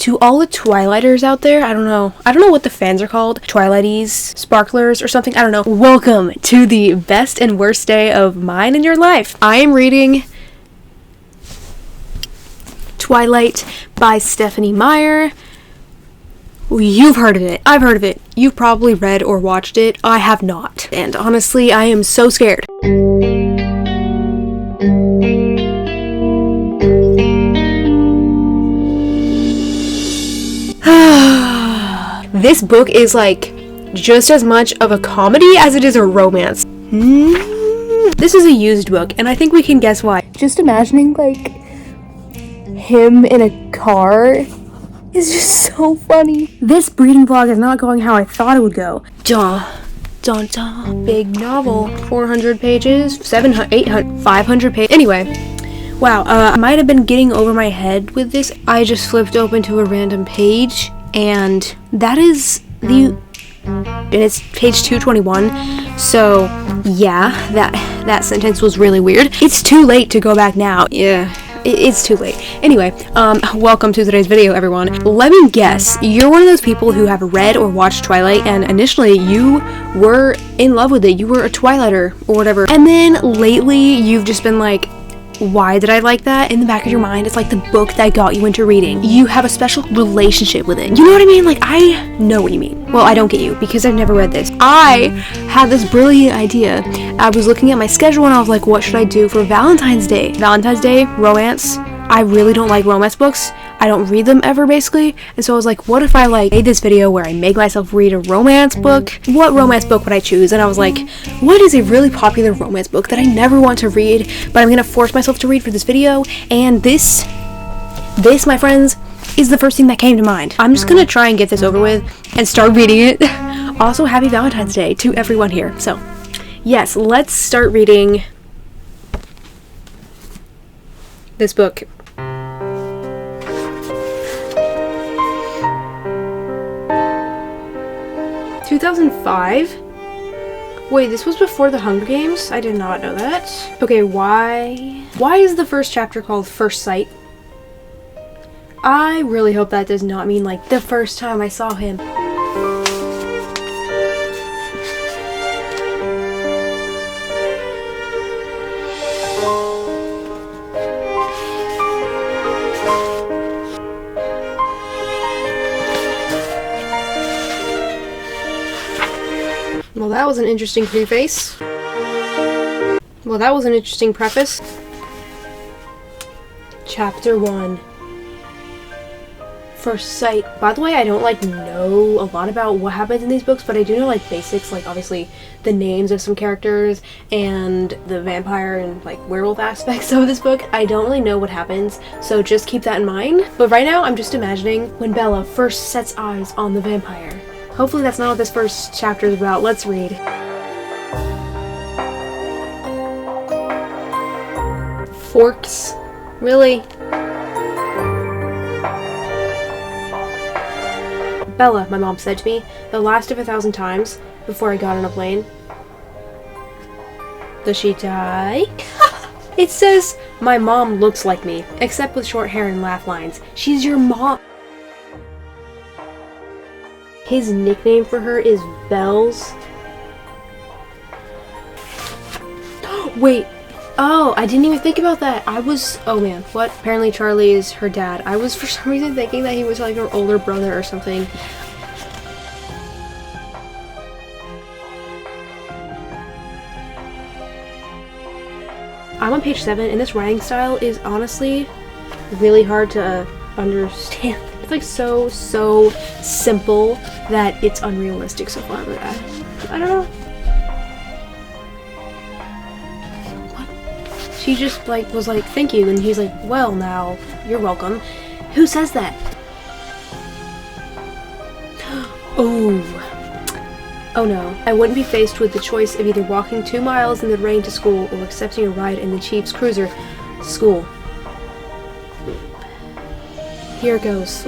To all the Twilighters out there, I don't know what the fans are called, Twilighties, Sparklers, or something, I don't know. Welcome to the best and worst day of mine and your life. I am reading Twilight by Stephanie Meyer. You've heard of it. I've heard of it. You've probably read or watched it. I have not. And honestly, I am so scared. This book is like just as much of a comedy as it is a romance. This is a used book, and I think we can guess why. Just imagining like him in a car is just so funny. This reading vlog is not going how I thought it would go. Big novel, 400 pages, 700, 800, 500 pages. Anyway. Wow, I might have been getting over my head with this. I just flipped open to a random page, and that is and it's page 221. So yeah, that sentence was really weird. It's too late to go back now. Yeah, it's too late. Anyway, welcome to today's video, everyone. Let me guess, you're one of those people who have read or watched Twilight, and initially you were in love with it. You were a Twilighter or whatever, and then lately you've just been like, why did I like that? In the back of your mind, it's like the book that got you into reading. You have a special relationship with it. You know what I mean? Like, I know what you mean. Well, I don't get you because I've never read this. I had this brilliant idea. I was looking at my schedule and I was like, what should I do for Valentine's Day? Valentine's Day, romance. I really don't like romance books. I don't read them ever, basically. And so I was like, what if I made this video where I make myself read a romance book? What romance book would I choose? And I was like, what is a really popular romance book that I never want to read, but I'm gonna force myself to read for this video? And this, my friends, is the first thing that came to mind. I'm just gonna try and get this over with and start reading it. Also, happy Valentine's Day to everyone here. So, yes, let's start reading this book. 2005? Wait, this was before the Hunger Games? I did not know that. Okay, why is the first chapter called First Sight? I really hope that does not mean like the first time I saw him. Well, that was an interesting preface. Well, that was an interesting preface. Chapter 1. First Sight. By the way, I don't know a lot about what happens in these books, but I do know basics, obviously the names of some characters and the vampire and werewolf aspects of this book. I don't really know what happens, so just keep that in mind. But right now, I'm just imagining when Bella first sets eyes on the vampire. Hopefully that's not what this first chapter is about. Let's read. Forks? Really? Bella, my mom said to me, the last of 1,000 times before I got on a plane. Does she die? It says, my mom looks like me, except with short hair and laugh lines. She's your mom. His nickname for her is Bells. Wait. Oh, I didn't even think about that. Oh man, what? Apparently Charlie is her dad. I was for some reason thinking that he was her older brother or something. I'm on page 7, and this writing style is honestly really hard to understand. It's so simple that it's unrealistic so far, but I don't know. What? She just was thank you, and he's like, well now, you're welcome. Who says that? Oh no, I wouldn't be faced with the choice of either walking 2 miles in the rain to school or accepting a ride in the Chief's cruiser to school. Here goes.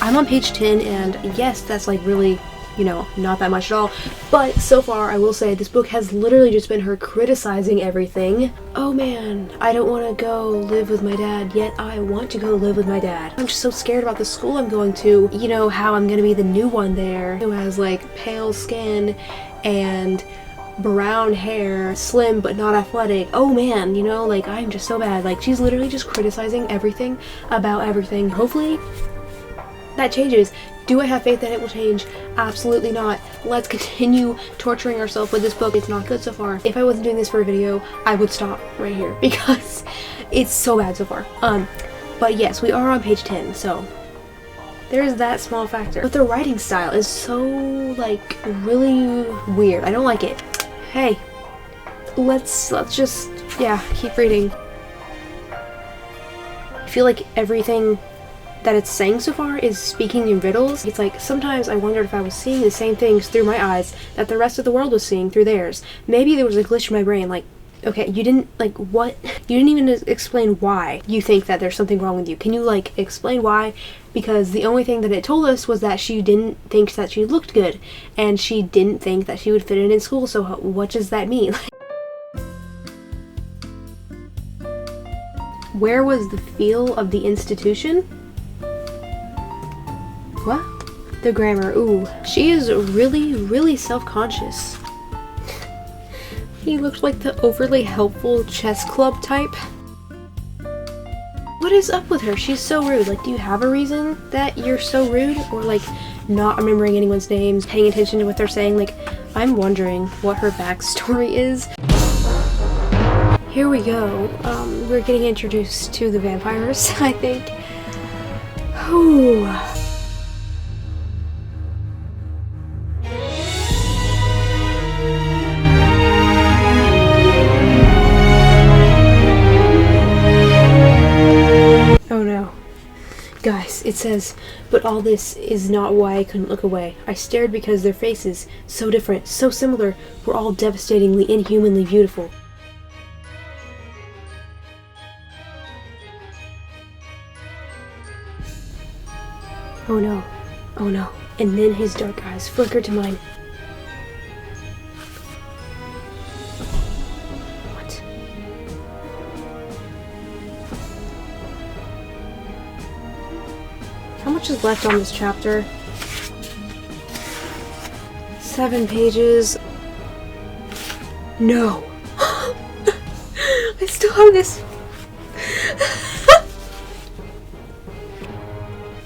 I'm on page 10, and yes, that's really you know, not that much at all. But so far, I will say this book has literally just been her criticizing everything. Oh man, I don't want to go live with my dad, yet I want to go live with my dad. I'm just so scared about the school I'm going to. You know, how I'm gonna be the new one there who has like pale skin and brown hair, slim but not athletic. Oh man, you know, like I'm just so bad. Like she's literally just criticizing everything about everything. Hopefully that changes. Do I have faith that it will change? Absolutely not. Let's continue torturing ourselves with this book. It's not good so far. If I wasn't doing this for a video, I would stop right here because it's so bad so far. But yes, we are on page 10, so there's that small factor. But the writing style is so, like, really weird. I don't like it. Hey, let's just, yeah, keep reading. I feel like everything that it's saying so far is speaking in riddles. It's like, sometimes I wondered if I was seeing the same things through my eyes that the rest of the world was seeing through theirs. Maybe there was a glitch in my brain, like, okay, you didn't, like, what? You didn't even explain why you think that there's something wrong with you. Can you, like, explain why? Because the only thing that it told us was that she didn't think that she looked good, and she didn't think that she would fit in school, so what does that mean? Where was the feel of the institution? What? The grammar, ooh. She is really, really self-conscious. He looked like the overly helpful chess club type. What is up with her? She's so rude. Like, do you have a reason that you're so rude? Or, like, not remembering anyone's names, paying attention to what they're saying? Like, I'm wondering what her backstory is. Here we go. We're getting introduced to the vampires, I think. Ooh. Guys, it says, but all this is not why I couldn't look away. I stared because their faces, so different, so similar, were all devastatingly, inhumanly beautiful. Oh no, oh no. And then his dark eyes flickered to mine. How much is left on this chapter? 7 pages. No! I still have this.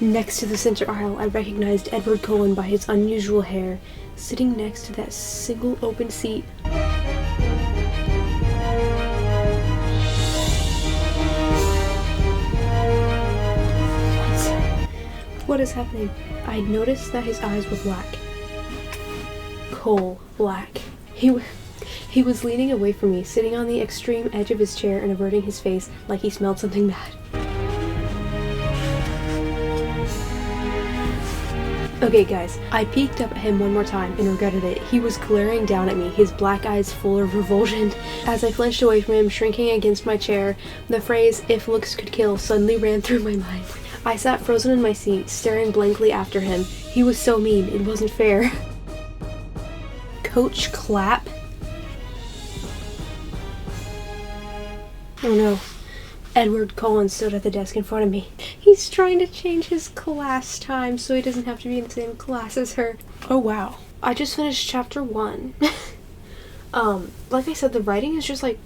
Next to the center aisle, I recognized Edward Cullen by his unusual hair, sitting next to that single open seat. What is happening? I had noticed that his eyes were black. Coal black. He was leaning away from me, sitting on the extreme edge of his chair and averting his face like he smelled something bad. Okay guys, I peeked up at him one more time and regretted it. He was glaring down at me, his black eyes full of revulsion. As I flinched away from him, shrinking against my chair, the phrase, "if looks could kill," suddenly ran through my mind. I sat frozen in my seat, staring blankly after him. He was so mean, it wasn't fair. Coach Clapp? Oh no. Edward Cullen stood at the desk in front of me. He's trying to change his class time so he doesn't have to be in the same class as her. Oh wow. I just finished chapter 1. Like I said, the writing is just like,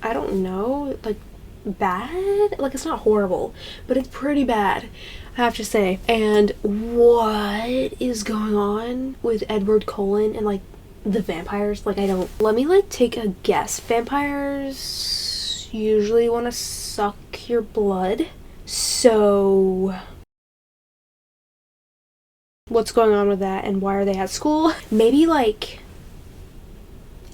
I don't know, like, bad? Like, it's not horrible, but it's pretty bad, I have to say. And what is going on with Edward Cullen and, like, the vampires? Like, I don't... Let me, like, take a guess. Vampires usually want to suck your blood, so... what's going on with that, and why are they at school? Maybe, like,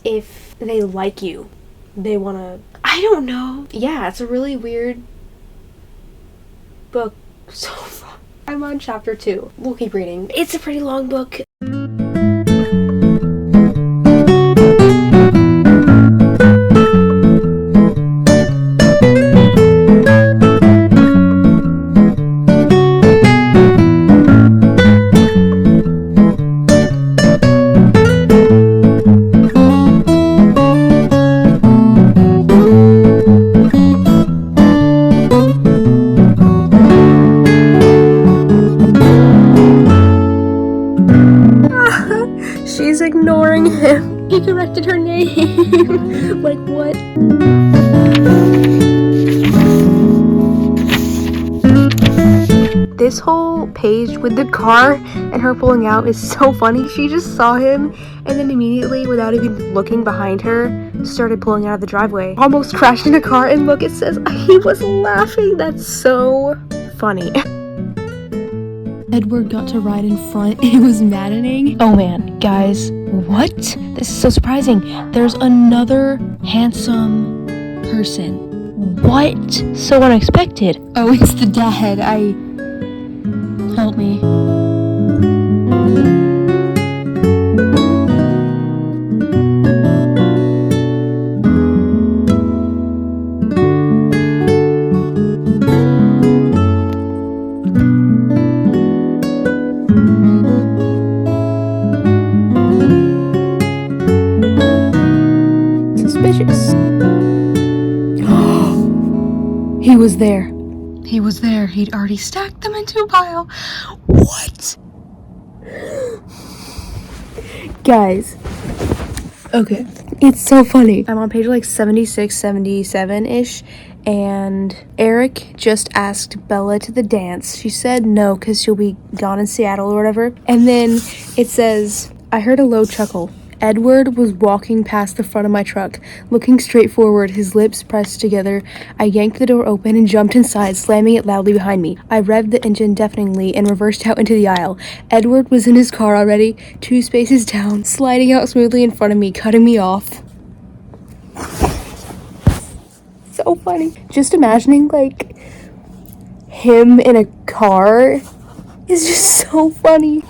if they like you, they want to... I don't know. Yeah, it's a really weird book so far. I'm on chapter 2. We'll keep reading. It's a pretty long book. Like, what? This whole page with the car and her pulling out is so funny. She just saw him and then immediately, without even looking behind her, started pulling out of the driveway. Almost crashed in a car, and look, it says he was laughing. That's so funny. Edward got to ride in front. It was maddening. Oh man, guys, what? This is so surprising. There's another handsome person. What? So unexpected. Oh, it's the dad. Help me. Suspicious. He was there. He was there. He'd already stacked them into a pile. What? Guys. Okay. It's so funny. I'm on page like 76, 77-ish. And Eric just asked Bella to the dance. She said no because she'll be gone in Seattle or whatever. And then it says, I heard a low chuckle. Edward was walking past the front of my truck, looking straight forward, his lips pressed together. I yanked the door open and jumped inside, slamming it loudly behind me. I revved the engine deafeningly and reversed out into the aisle. Edward was in his car already, 2 spaces down, sliding out smoothly in front of me, cutting me off. So funny. Just imagining, like, him in a car is just so funny.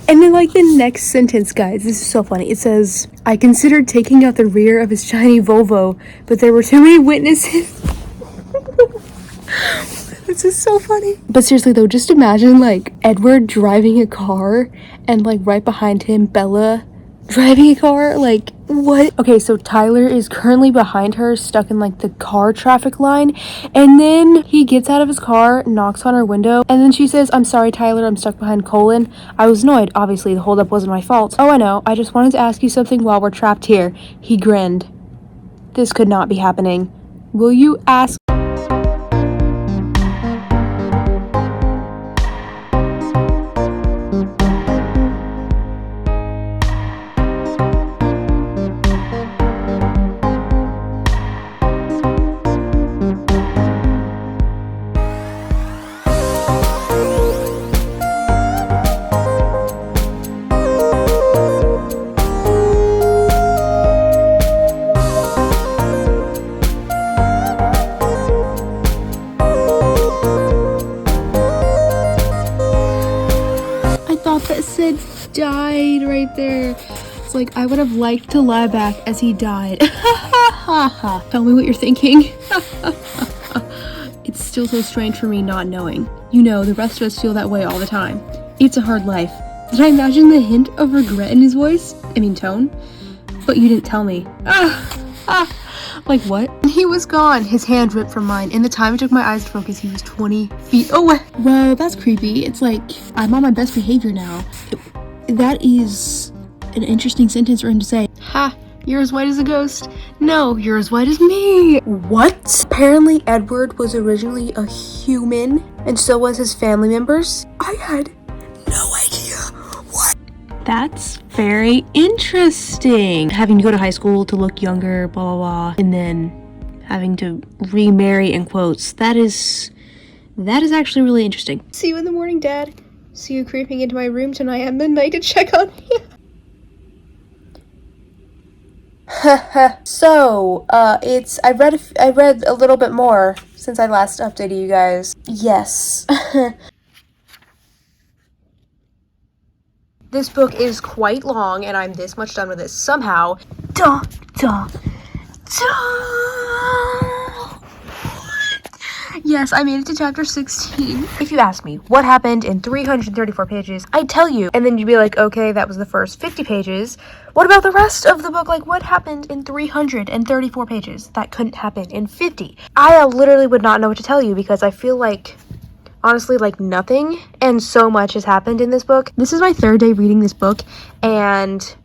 And then, like, the next sentence, guys, this is so funny. It says, I considered taking out the rear of his shiny Volvo, but there were too many witnesses. This is so funny. But seriously, though, just imagine, like, Edward driving a car and, like, right behind him, Bella driving a car. Like, what? Okay, so Tyler is currently behind her, stuck in, like, the car traffic line. And then he gets out of his car, knocks on her window, and then she says, I'm sorry, Tyler, I'm stuck behind Colin. I was annoyed. Obviously, the holdup wasn't my fault. Oh, I know. I just wanted to ask you something while we're trapped here. He grinned. This could not be happening. Will you ask? That said died right there. It's like, I would have liked to lie back as he died. Tell me what you're thinking. It's still so strange for me not knowing. You know, the rest of us feel that way all the time. It's a hard life. Did I imagine the hint of regret in his voice? I mean, tone? But you didn't tell me. Like what? He was gone. His hand ripped from mine. In the time it took my eyes to focus, he was 20 feet away. Well, that's creepy. It's like, I'm on my best behavior now. That is an interesting sentence for him to say. Ha, you're as white as a ghost. No, you're as white as me. What? Apparently Edward was originally a human, and so was his family members. I had no idea. What? That's very interesting. Having to go to high school to look younger, blah, blah, blah, and then having to remarry, in quotes. That is actually really interesting. See you in the morning, Dad. See you creeping into my room tonight at midnight to check on you. So, I read a little bit more since I last updated you guys. Yes. This book is quite long, and I'm this much done with it somehow. Yes, I made it to chapter 16. If you ask me what happened in 334 pages, I'd tell you. And then you'd be like, okay, that was the first 50 pages. What about the rest of the book? Like, what happened in 334 pages? That couldn't happen in 50. I literally would not know what to tell you because I feel like, honestly, like nothing and so much has happened in this book. This is my 3rd day reading this book, and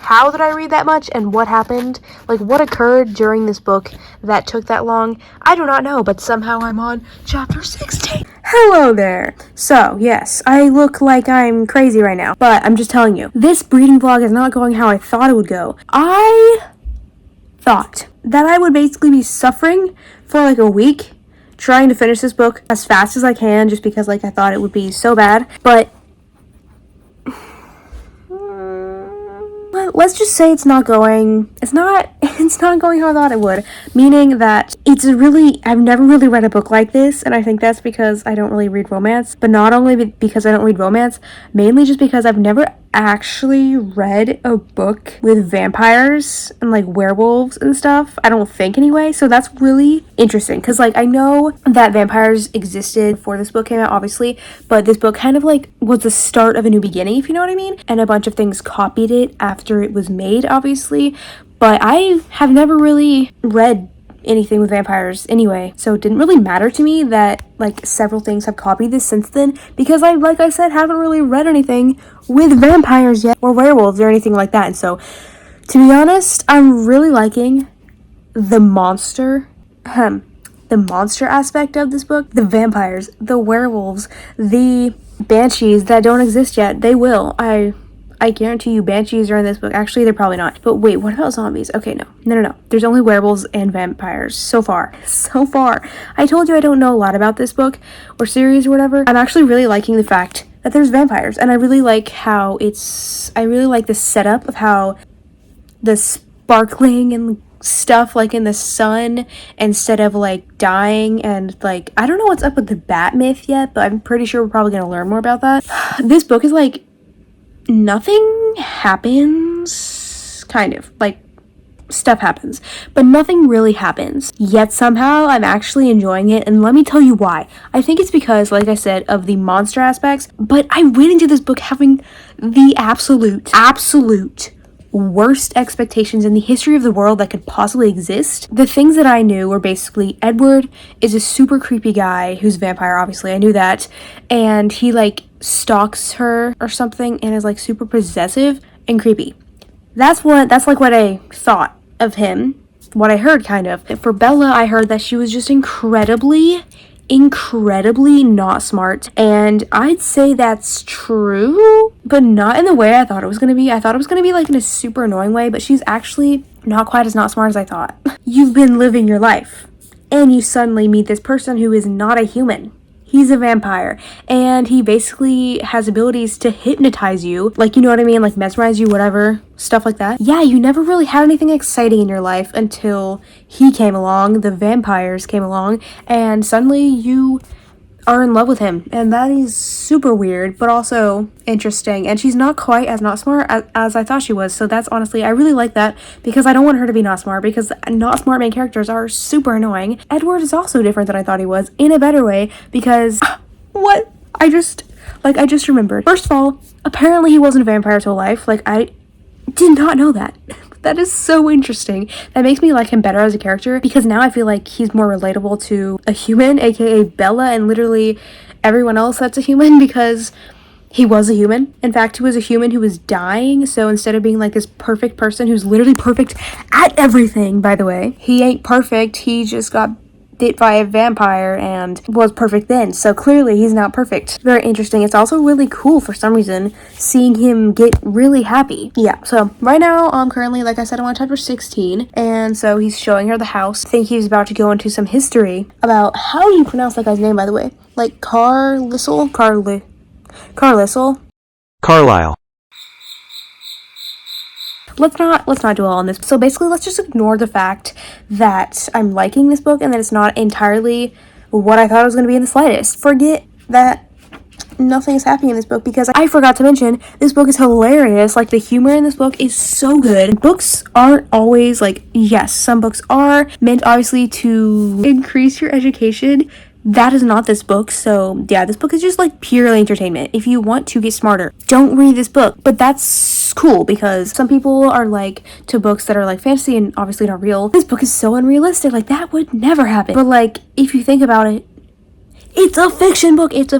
how did I read that much and what happened? Like, what occurred during this book that took that long? I do not know, but somehow I'm on chapter 16. Hello there. So, yes, I look like I'm crazy right now, but I'm just telling you, this breeding vlog is not going how I thought it would go. I thought that I would basically be suffering for like a week trying to finish this book as fast as I can, just because like I thought it would be so bad, but let's just say it's not going how I thought it would, meaning that I've never really read a book like this, and I think that's because I don't really read romance, but not only because I don't read romance, mainly just because I've never actually read a book with vampires and like werewolves and stuff, I don't think anyway, so that's really interesting, because like I know that vampires existed before this book came out, obviously, but this book kind of like was the start of a new beginning, if you know what I mean, and a bunch of things copied it after it was made, obviously, but I have never really read anything with vampires anyway, so it didn't really matter to me that like several things have copied this since then, because I, like I said, haven't really read anything with vampires yet, or werewolves or anything like that. And so, to be honest, I'm really liking the monster aspect of this book. The vampires, the werewolves, the banshees that don't exist yet. They will. I guarantee you banshees are in this book. Actually, they're probably not. But wait, what about zombies? Okay, no. There's only werewolves and vampires so far. I told you I don't know a lot about this book or series or whatever. I'm actually really liking the fact that there's vampires, and I really like the setup of how the sparkling and stuff like in the sun instead of like dying, and like I don't know what's up with the bat myth yet, but I'm pretty sure we're probably gonna learn more about that. This book is like nothing happens, kind of like stuff happens, but nothing really happens, yet somehow I'm actually enjoying it, and let me tell you why. I think it's because, like I said, of the monster aspects, but I went into this book having the absolute worst expectations in the history of the world that could possibly exist. The things that I knew were basically Edward is a super creepy guy who's a vampire, obviously, I knew that, and he like stalks her or something and is like super possessive and creepy. That's like what I thought of him, what I heard kind of. For Bella, I heard that she was just incredibly not smart, and I'd say that's true, but not in the way I thought it was gonna be. I thought it was gonna be like in a super annoying way, but she's actually not quite as not smart as I thought. You've been living your life, and you suddenly meet this person who is not a human. He's a vampire, and he basically has abilities to hypnotize you, like, you know what I mean, like mesmerize you, whatever, stuff like that. Yeah, you never really had anything exciting in your life until he came along, the vampires came along, and suddenly you are in love with him, and that is super weird, but also interesting, and she's not quite as not smart as I thought she was, so that's honestly, I really like that, because I don't want her to be not smart, because not smart main characters are super annoying. Edward is also different than I thought he was, in a better way, because, what? I just remembered. First of all, apparently he wasn't a vampire his whole life, like, I did not know that. That is so interesting. That makes me like him better as a character, because now I feel like he's more relatable to a human, aka Bella, and literally everyone else that's a human, because he was a human. In fact, he was a human who was dying, so instead of being like this perfect person who's literally perfect at everything, by the way, he ain't perfect, he just got bit by a vampire and was perfect then, so clearly he's not perfect. Very interesting. It's also really cool for some reason seeing him get really happy. Yeah, so right now I'm currently, like I said, I'm on chapter 16, and so he's showing her the house. I think he's about to go into some history about, how do you pronounce that guy's name, by the way? Like Carlisle? Carlisle. Let's not dwell on this. So basically, let's just ignore the fact that I'm liking this book and that it's not entirely what I thought it was going to be in the slightest. Forget that nothing is happening in this book, because I forgot to mention, this book is hilarious. Like, the humor in this book is so good. Books aren't always like, yes, some books are meant obviously to increase your education. That is not this book, so yeah, this book is just like purely entertainment. If you want to get smarter, don't read this book. But that's cool, because some people are like to books that are like fantasy and obviously not real. This book is so unrealistic, like that would never happen. But like, if you think about it, It's a fiction book. It's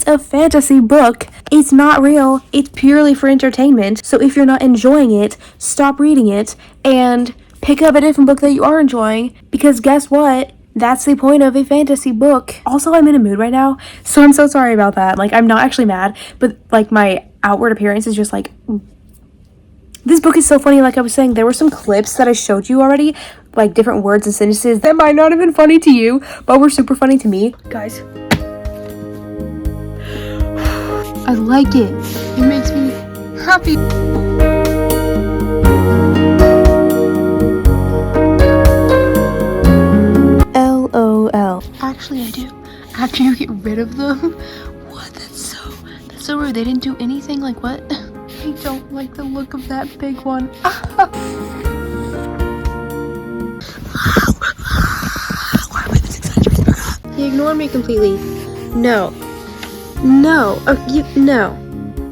a fantasy book. It's not real. It's purely for entertainment. So if you're not enjoying it, stop reading it and pick up a different book that you are enjoying, because guess what? That's the point of a fantasy book. Also, I'm in a mood right now, so I'm so sorry about that. Like, I'm not actually mad, but like my outward appearance is just like, this book is so funny. Like I was saying, there were some clips that I showed you already, like different words and sentences that might not have been funny to you, but were super funny to me. Guys, I like it. It makes me happy. LOL. Actually, I do. After you get rid of them. What? That's so rude. They didn't do anything. Like, what? I don't like the look of that big one. He ignored me completely. No. No. No.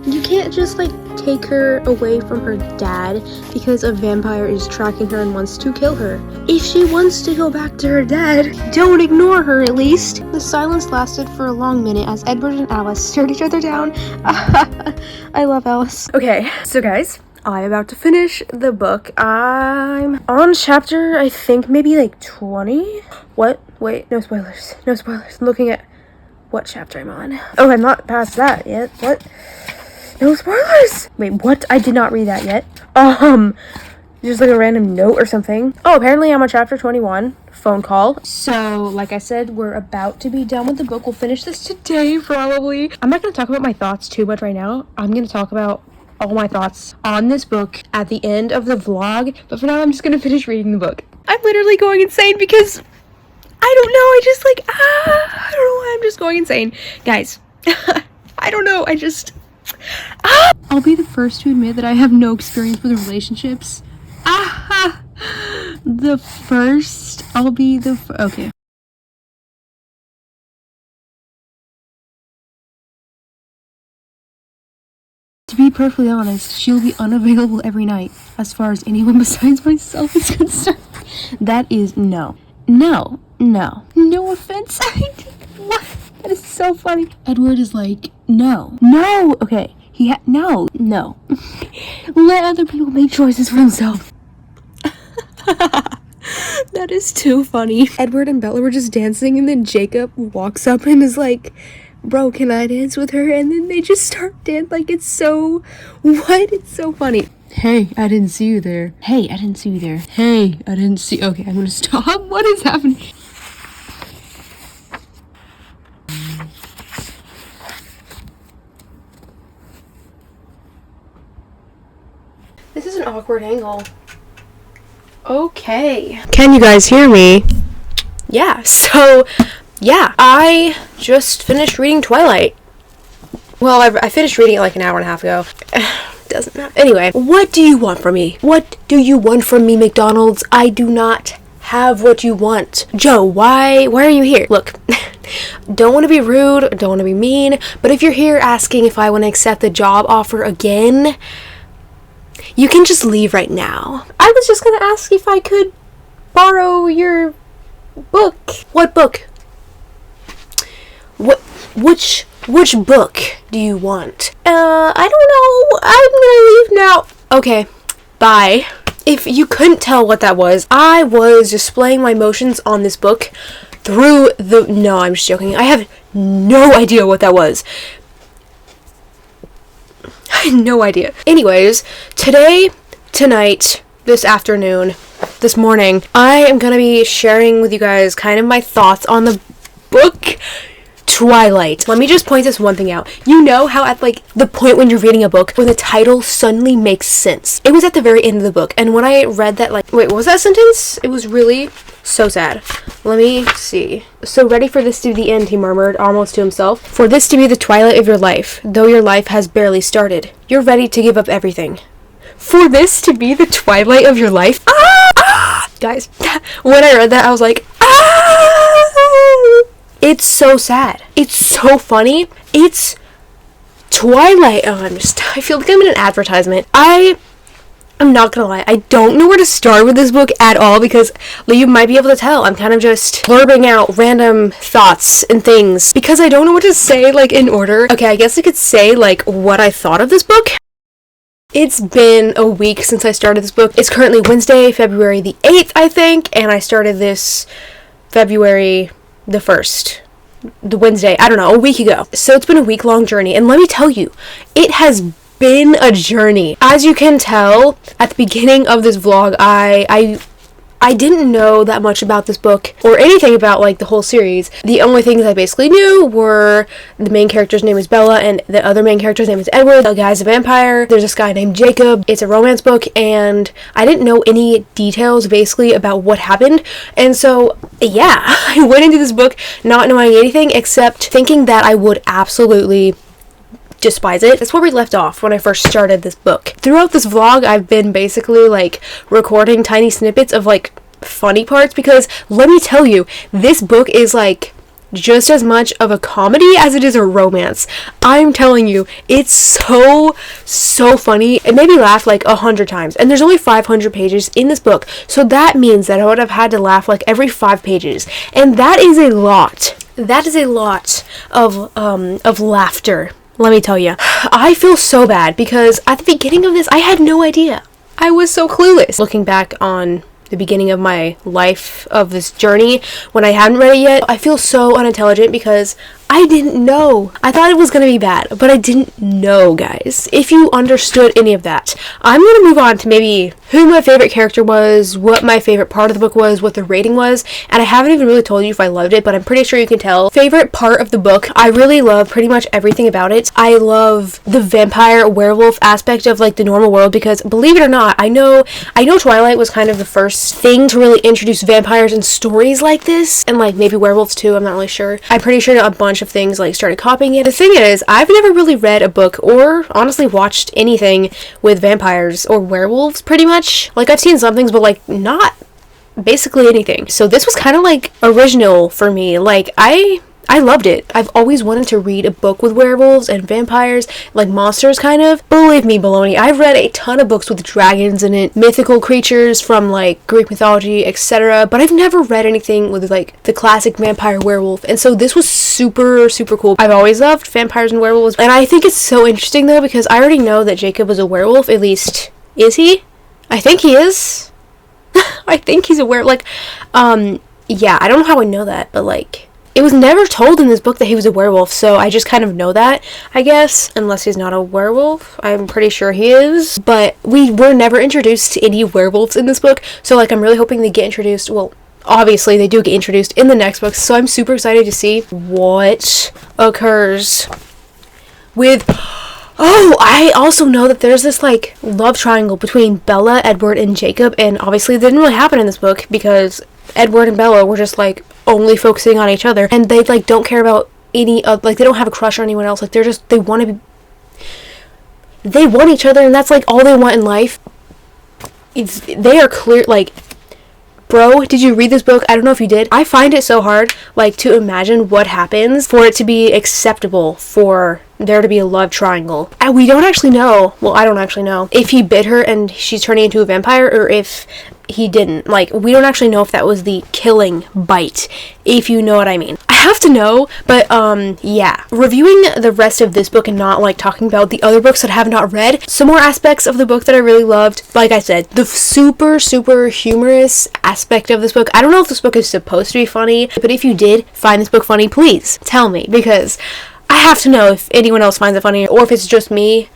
You can't just, like, take her away from her dad because a vampire is tracking her and wants to kill her. If she wants to go back to her dad, don't ignore her at least. The silence lasted for a long minute as Edward and Alice stared each other down. I love Alice. Okay, so guys, I'm about to finish the book. I'm on chapter, I think maybe like 20? What? Wait, no spoilers. No spoilers. I'm looking at what chapter I'm on. Oh, I'm not past that yet. What? No spoilers! Wait, what? I did not read that yet. Just like a random note or something. Oh, apparently I'm on chapter 21. Phone call. So, like I said, we're about to be done with the book. We'll finish this today, probably. I'm not going to talk about my thoughts too much right now. I'm going to talk about all my thoughts on this book at the end of the vlog. But for now, I'm just going to finish reading the book. I'm literally going insane because I don't know. I don't know why I'm just going insane. Guys, I don't know. I'll be the first to admit that I have no experience with relationships. Okay. To be perfectly honest, she'll be unavailable every night, as far as anyone besides myself is concerned. That is no. No offense. What? That is so funny. Edward is like, no. Okay. No. Let other people make choices for themselves. That is too funny. Edward and Bella were just dancing, and then Jacob walks up and is like, bro, can I dance with her? And then they just start dancing. Like, it's so funny. Hey, I didn't see you there. Hey, I didn't see. Okay, I'm gonna stop. What is happening? This is an awkward angle. Okay. Can you guys hear me? Yeah, so, yeah. I just finished reading Twilight. Well, I finished reading it like an hour and a half ago. Doesn't matter. Anyway, what do you want from me? What do you want from me, McDonald's? I do not have what you want. Joe, why are you here? Look, don't want to be rude, don't want to be mean, but if you're here asking if I want to accept the job offer again, you can just leave right now. I was just gonna ask if I could borrow your book. What book? Which book do you want? I don't know. I'm gonna leave now. Okay, bye. If you couldn't tell what that was, I was displaying my emotions on this book through the... No, I'm just joking. I have no idea what that was. I had no idea. Anyways, tonight, this afternoon, this morning, I am gonna be sharing with you guys kind of my thoughts on the book Twilight. Let me just point this one thing out. You know how at like the point when you're reading a book where the title suddenly makes sense? It was at the very end of the book, and when I read that, like, wait, what was that sentence? It was really so sad. Let me see. So ready for this to be the end, he murmured, almost to himself. For this to be the twilight of your life, though your life has barely started. You're ready to give up everything. For this to be the twilight of your life? Guys, when I read that, I was like, It's so sad. It's so funny. It's Twilight. I feel like I'm in an advertisement. I I'm not gonna lie, I don't know where to start with this book at all because you might be able to tell I'm kind of just blurbing out random thoughts and things because I don't know what to say, like, in order. Okay, I guess I could say, like, what I thought of this book. It's been a week since I started this book. It's currently Wednesday, February the 8th, I think, and I started this February the 1st. The Wednesday, I don't know, a week ago. So it's been a week-long journey, and let me tell you, it has been a journey. As you can tell, at the beginning of this vlog, I didn't know that much about this book or anything about, like, the whole series. The only things I basically knew were the main character's name is Bella and the other main character's name is Edward. The guy's a vampire. There's this guy named Jacob. It's a romance book, and I didn't know any details basically about what happened. And so, yeah, I went into this book not knowing anything except thinking that I would absolutely despise it. That's where we left off when I first started this book. Throughout this vlog, I've been basically, like, recording tiny snippets of, like, funny parts because, let me tell you, this book is, like, just as much of a comedy as it is a romance. I'm telling you, it's so funny. It made me laugh, like, 100 times. And there's only 500 pages in this book, so that means that I would have had to laugh, like, every 5 pages. And that is a lot. That is a lot of laughter. Let me tell you, I feel so bad because at the beginning of this, I had no idea. I was so clueless. Looking back on the beginning of my life of this journey, when I hadn't read it yet, I feel so unintelligent because I didn't know. I thought it was gonna be bad, but I didn't know, guys. If you understood any of that, I'm gonna move on to maybe who my favorite character was, what my favorite part of the book was, what the rating was, and I haven't even really told you if I loved it, but I'm pretty sure you can tell. Favorite part of the book, I really love pretty much everything about it. I love the vampire werewolf aspect of, like, the normal world because, believe it or not, I know Twilight was kind of the first thing to really introduce vampires in stories like this, and, like, maybe werewolves too, I'm not really sure. I'm pretty sure a bunch of things, like, started copying it. The thing is, I've never really read a book or honestly watched anything with vampires or werewolves, pretty much. Like, I've seen some things, but, like, not basically anything. So this was kind of, like, original for me. Like, I loved it. I've always wanted to read a book with werewolves and vampires, like monsters kind of. Believe me, baloney, I've read a ton of books with dragons in it, mythical creatures from, like, Greek mythology, etc. But I've never read anything with, like, the classic vampire werewolf. And so this was super cool. I've always loved vampires and werewolves. And I think it's so interesting, though, because I already know that Jacob is a werewolf. At least, is he? I think he is. I think he's a werewolf. Like, yeah, I don't know how I know that, but, like, it was never told in this book that he was a werewolf, so I just kind of know that, I guess. Unless he's not a werewolf. I'm pretty sure he is. But we were never introduced to any werewolves in this book, so, like, I'm really hoping they get introduced. Well, obviously they do get introduced in the next book, so I'm super excited to see what occurs with... Oh, I also know that there's this, like, love triangle between Bella, Edward, and Jacob, and obviously it didn't really happen in this book because Edward and Bella were just, like, only focusing on each other, and they, like, don't care about any of, like, they don't have a crush on anyone else. Like, they want each other, and that's, like, all they want in life. They are clear, like, bro, did you read this book? I don't know if you did. I find it so hard, like, to imagine what happens for it to be acceptable for there to be a love triangle. And we don't actually know, well, I don't actually know, if he bit her and she's turning into a vampire, or if he didn't. Like, we don't actually know if that was the killing bite, if you know what I mean. I have to know, but, yeah. Reviewing the rest of this book and not, like, talking about the other books that I have not read, some more aspects of the book that I really loved. Like I said, the super humorous aspect of this book. I don't know if this book is supposed to be funny, but if you did find this book funny, please tell me, because I have to know if anyone else finds it funny, or if it's just me.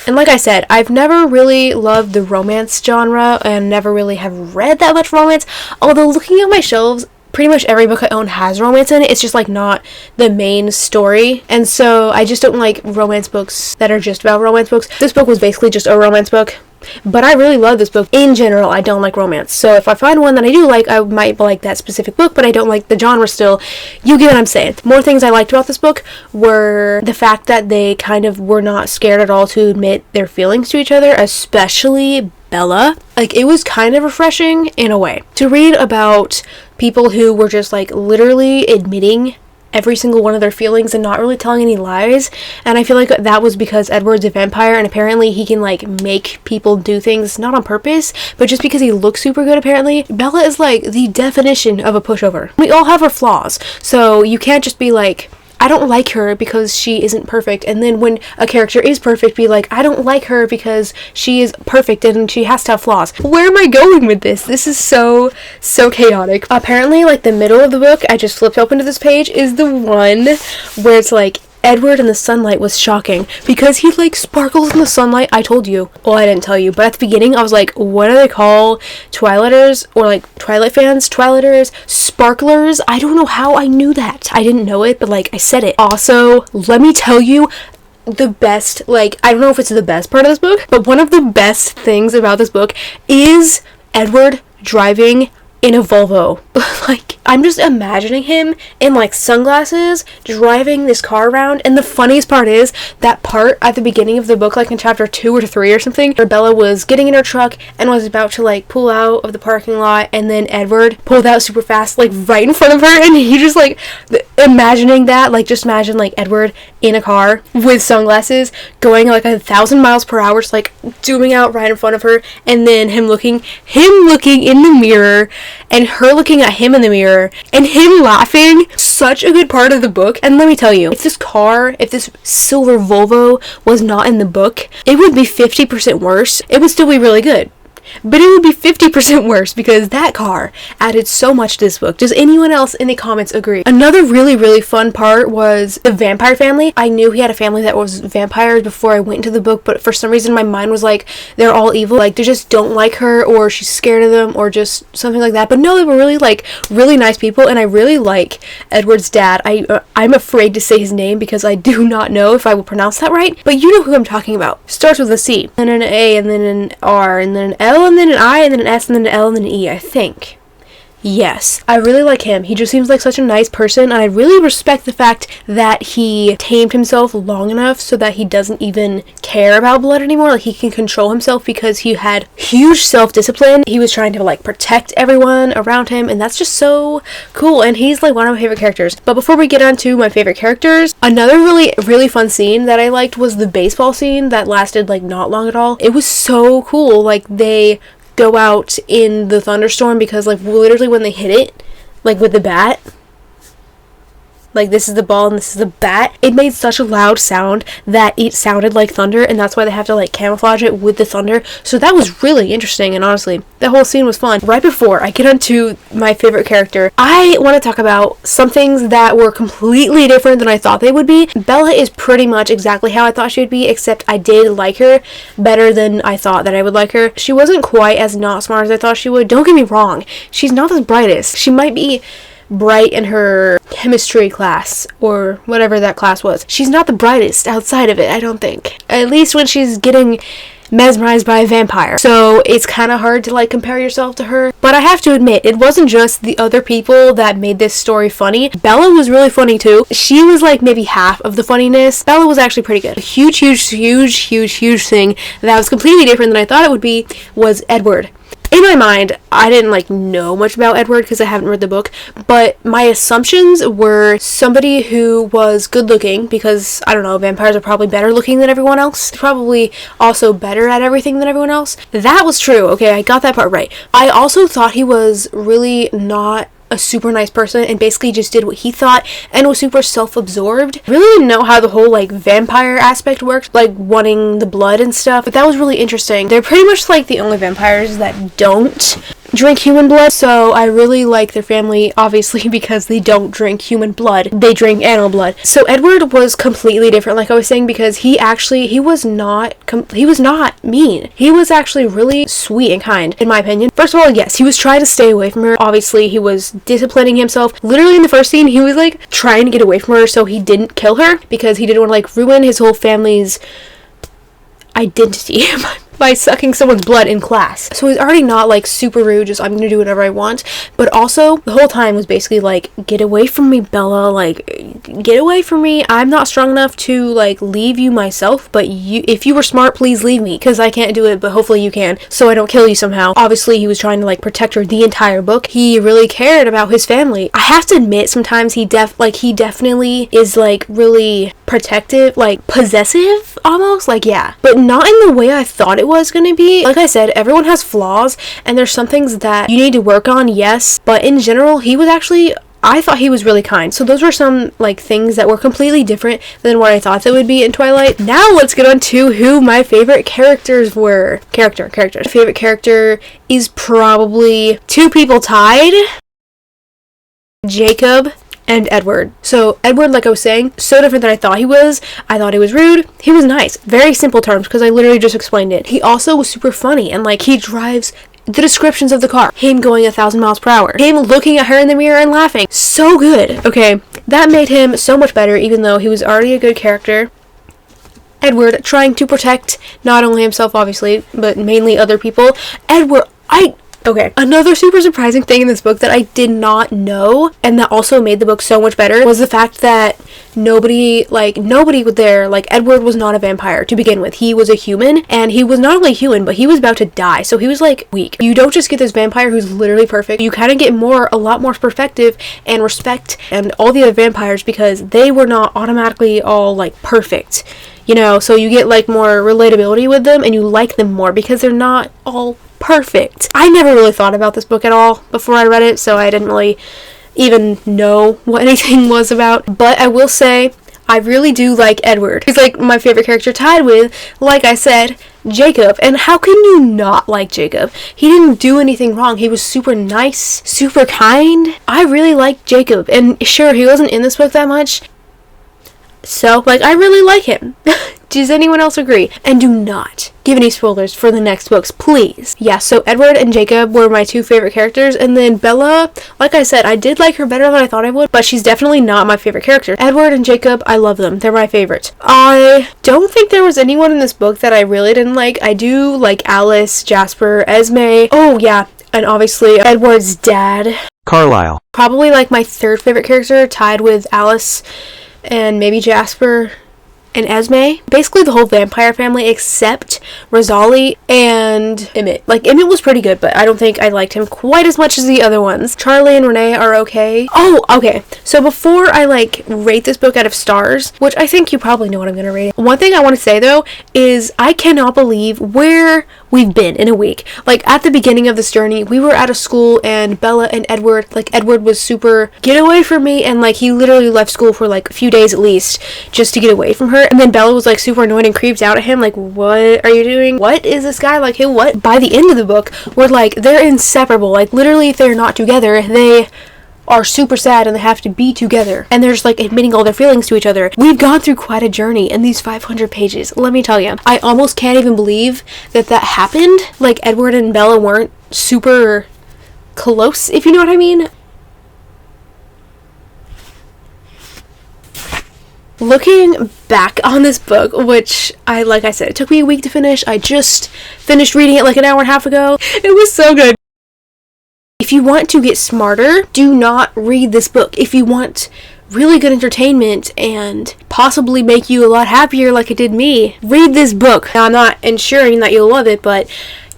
And like I said, I've never really loved the romance genre, and never really have read that much romance, although looking at my shelves, pretty much every book I own has romance in it. It's just, like, not the main story, and so I just don't like romance books that are just about romance books. This book was basically just a romance book, but I really love this book. In general, I don't like romance, so if I find one that I do like, I might like that specific book, but I don't like the genre still. You get what I'm saying. More things I liked about this book were the fact that they kind of were not scared at all to admit their feelings to each other, especially Bella. Like, it was kind of refreshing in a way to read about people who were just, like, literally admitting every single one of their feelings and not really telling any lies. And I feel like that was because Edward's a vampire, and apparently he can like make people do things not on purpose, but just because he looks super good. Apparently Bella is like the definition of a pushover. We all have our flaws, so you can't just be like, I don't like her because she isn't perfect, and then when a character is perfect, be like, I don't like her because she is perfect and she has to have flaws. Where am I going with this? This is so chaotic. Apparently, like, the middle of the book, I just flipped open to this page, is the one where it's like, Edward in the sunlight was shocking because he like sparkles in the sunlight. I told you. Well, I didn't tell you, but at the beginning I was like, what do they call Twilighters or like Twilight fans? Twilighters? Sparklers? I don't know how I knew that. I didn't know it, but like I said it. Also, let me tell you, the best, like, I don't know if it's the best part of this book, but one of the best things about this book is Edward driving in a Volvo. Like, I'm just imagining him in like sunglasses driving this car around, and the funniest part is that part at the beginning of the book, like in chapter 2 or 3 or something, where Bella was getting in her truck and was about to like pull out of the parking lot, and then Edward pulled out super fast like right in front of her, and he just like imagining that, like just imagine like Edward in a car with sunglasses going like 1,000 miles per hour, just like zooming out right in front of her, and then him looking in the mirror and her looking at him in the mirror and him laughing. Such a good part of the book. And let me tell you, if this silver Volvo was not in the book, it would be 50% worse. It would still be really good, but it would be 50% worse because that car added so much to this book. Does anyone else in the comments agree? Another really fun part was the vampire family. I knew he had a family that was vampires before I went into the book, but for some reason my mind was like, they're all evil, like they just don't like her, or she's scared of them, or just something like that. But no, they were really nice people, and I really like Edward's dad. I'm afraid to say his name because I do not know if I will pronounce that right, but you know who I'm talking about. Starts with a C, and then an A, and then an R, and then an L, and then an I, and then an S, and then an L, and then an E, I think. Yes, I really like him. He just seems like such a nice person, and I really respect the fact that he tamed himself long enough so that he doesn't even care about blood anymore. Like, he can control himself because he had huge self-discipline. He was trying to, like, protect everyone around him, and that's just so cool, and he's, like, one of my favorite characters. But before we get on to my favorite characters, another really fun scene that I liked was the baseball scene that lasted, like, not long at all. It was so cool. Like, they go out in the thunderstorm because, like, literally when they hit it, like, with the bat, like, this is the ball and this is the bat, it made such a loud sound that it sounded like thunder, and that's why they have to, like, camouflage it with the thunder. So that was really interesting, and honestly, the whole scene was fun. Right before I get onto my favorite character, I want to talk about some things that were completely different than I thought they would be. Bella is pretty much exactly how I thought she would be, except I did like her better than I thought that I would like her. She wasn't quite as not smart as I thought she would. Don't get me wrong, she's not the brightest. She might be bright in her chemistry class or whatever that class was. She's not the brightest outside of it, I don't think. At least when she's getting mesmerized by a vampire. So it's kind of hard to, like, compare yourself to her. But I have to admit, it wasn't just the other people that made this story funny. Bella was really funny too. She was like maybe half of the funniness. Bella was actually pretty good. A huge thing that was completely different than I thought it would be was Edward. In my mind, I didn't, like, know much about Edward because I haven't read the book, but my assumptions were somebody who was good looking, because, I don't know, vampires are probably better looking than everyone else. Probably also better at everything than everyone else. That was true. Okay, I got that part right. I also thought he was really not a super nice person and basically just did what he thought and was super self-absorbed. Really didn't know how the whole, like, vampire aspect worked, like wanting the blood and stuff, but that was really interesting. They're pretty much like the only vampires that don't drink human blood, so I really like their family, obviously, because they don't drink human blood. They drink animal blood. So Edward was completely different, like I was saying, because he was not mean. He was actually really sweet and kind, in my opinion. First of all, yes, he was trying to stay away from her. Obviously, he was disciplining himself. Literally in the first scene, he was, like, trying to get away from her so he didn't kill her, because he didn't want to, like, ruin his whole family's identity. by sucking someone's blood in class. So he's already not like super rude, just I'm gonna do whatever I want, but also the whole time was basically like, get away from me, Bella, like get away from me. I'm not strong enough to like leave you myself, but you, if you were smart, please leave me, because I can't do it, but hopefully you can, so I don't kill you somehow. Obviously he was trying to like protect her the entire book. He really cared about his family. I have to admit, sometimes he definitely is like really protective, like possessive almost, like yeah, but not in the way I thought it was gonna be. Like I said, everyone has flaws and there's some things that you need to work on, yes, but in general he was actually, I thought he was really kind. So those were some like things that were completely different than what I thought they would be in Twilight. Now let's get on to who my favorite characters were. Characters. My favorite character is probably two people tied: Jacob and Edward. So Edward, like I was saying, so different than I thought he was. I thought he was rude. He was nice. Very simple terms, because I literally just explained it. He also was super funny, and like he drives the descriptions of the car. Him going 1,000 miles per hour. Him looking at her in the mirror and laughing. So good. Okay, that made him so much better, even though he was already a good character. Edward, trying to protect not only himself, obviously, but mainly other people. Okay, another super surprising thing in this book that I did not know, and that also made the book so much better, was the fact that nobody was there. Like, Edward was not a vampire to begin with. He was a human, and he was not only human, but he was about to die, so he was like weak. You don't just get this vampire who's literally perfect. You kind of get a lot more perspective and respect and all the other vampires, because they were not automatically all like perfect, you know, so you get like more relatability with them and you like them more because they're not all perfect. I never really thought about this book at all before I read it, so I didn't really even know what anything was about. But I will say, I really do like Edward. He's like my favorite character, tied with, like I said, Jacob. And how can you not like Jacob? He didn't do anything wrong. He was super nice, super kind. I really like Jacob. And sure, he wasn't in this book that much, so like I really like him. Does anyone else agree? And do not give any spoilers for the next books, please. Yeah, so Edward and Jacob were my two favorite characters, and then Bella, like I said, I did like her better than I thought I would, but she's definitely not my favorite character. Edward and Jacob, I love them. They're my favorites. I don't think there was anyone in this book that I really didn't like. I do like Alice, Jasper, Esme. Oh yeah, and obviously Edward's dad, Carlisle. Probably like my third favorite character, tied with Alice and maybe Jasper and Esme. Basically the whole vampire family except Rosalie and Emmett. Like, Emmett was pretty good, but I don't think I liked him quite as much as the other ones. Charlie and Renee are okay. Oh, okay. So before I like rate this book out of stars, which I think you probably know what I'm gonna rate it, one thing I want to say though is I cannot believe where we've been in a week. Like, at the beginning of this journey, we were at a school and Bella and Edward, like Edward was super get away from me, and like he literally left school for like a few days at least just to get away from her. And then Bella was like super annoyed and creeped out at him, like, what are you doing? What is this guy like? Hey, what? By the end of the book, we're like, they're inseparable. Like, literally, if they're not together, they are super sad and they have to be together, and they're just like admitting all their feelings to each other. We've gone through quite a journey in these 500 pages. Let me tell you, I almost can't even believe that happened. Like, Edward and Bella weren't super close, if you know what I mean. Looking back on this book, which like I said, it took me a week to finish. I just finished reading it like an hour and a half ago. It was so good. If you want to get smarter, do not read this book. If you want really good entertainment and possibly make you a lot happier like it did me, read this book. Now, I'm not ensuring that you'll love it, but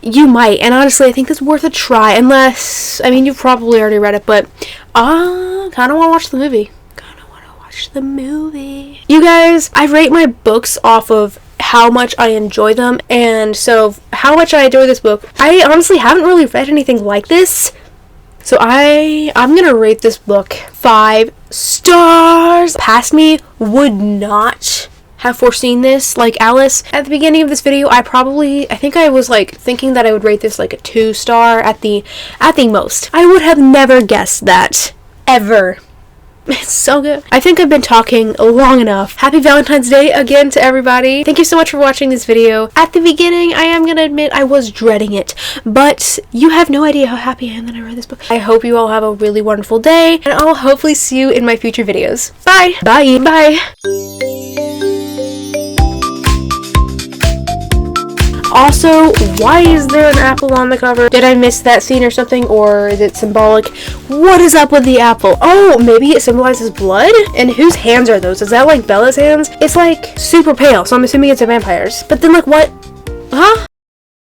you might. And honestly, I think it's worth a try. Unless, I mean, you've probably already read it, but I kind of want to watch the movie. You guys, I rate my books off of how much I enjoy them, and so how much I enjoy this book. I honestly haven't really read anything like this, so I'm gonna rate this book 5 stars. Past me would not have foreseen this. Like Alice, at the beginning of this video, I think I was like thinking that I would rate this like a 2 star at the most. I would have never guessed that, ever. It's so good. I think I've been talking long enough. Happy Valentine's Day again to everybody. Thank you so much for watching this video. At the beginning, I am gonna admit I was dreading it, but you have no idea how happy I am that I read this book. I hope you all have a really wonderful day, and I'll hopefully see you in my future videos. Bye! Bye! Bye! Also, why is there an apple on the cover? Did I miss that scene or something, or is it symbolic? What is up with the apple? Oh, maybe it symbolizes blood? And whose hands are those? Is that like Bella's hands? It's like super pale, so I'm assuming it's a vampire's. But then like what? Huh?